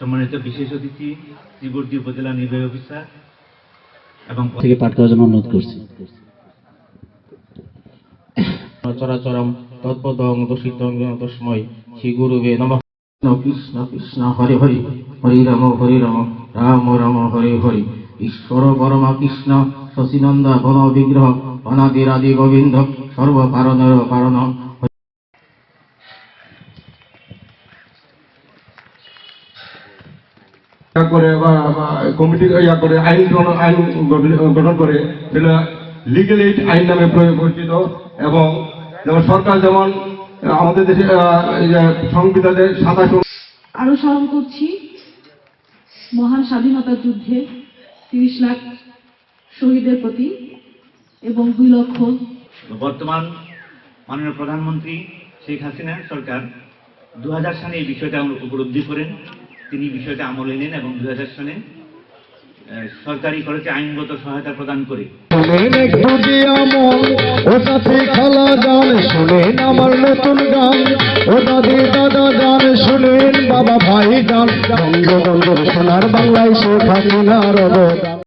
সম্মানিত বিশেষ অতিথি শ্রীবর্দী উপজেলা নির্বাহী অফিসার এবং থেকে পাঠ করার জন্য অনুরোধ করছি। চরাচরম তৎপদং দোষিতং তস্মৈ শ্রী গুরুবে নমঃ। কৃষ্ণ কৃষ্ণ হরে হরে, হরে রাম রাম রাম হরে হরে। ঈশ্বর পরমা কৃষ্ণ শশীনন্দ বন বিগ্রহ অনাদিরাদি গোবিন্দ সর্বকারণের কারণ। করে কমিটি করে আইন গঠন করে সেটা লিগ্যাল এইড আইন নামে পরিচিত। এবং যেমন সরকার যেমন আমাদের দেশে সংবিধানের 27 আরো স্মরণ করছি মহান স্বাধীনতা যুদ্ধে 30 লাখ শহীদের প্রতি এবং 2 লক্ষ। বর্তমান মাননীয় প্রধানমন্ত্রী শেখ হাসিনা সরকার 2000 সালে এই বিষয়টা উপলব্ধি করেন, তিনি বিষয়টা আমলে নেন এবং 2000 সালে সরকারি খরচে আইনগত সহায়তা প্রদান করে। শুনেন আমার নতুন গান, ও দাদি দাদা গান শুনেন, বাবা ভাই গান, বঙ্গবন্ধুর সোনার বাংলায় শেখ হাসিনার অবদান।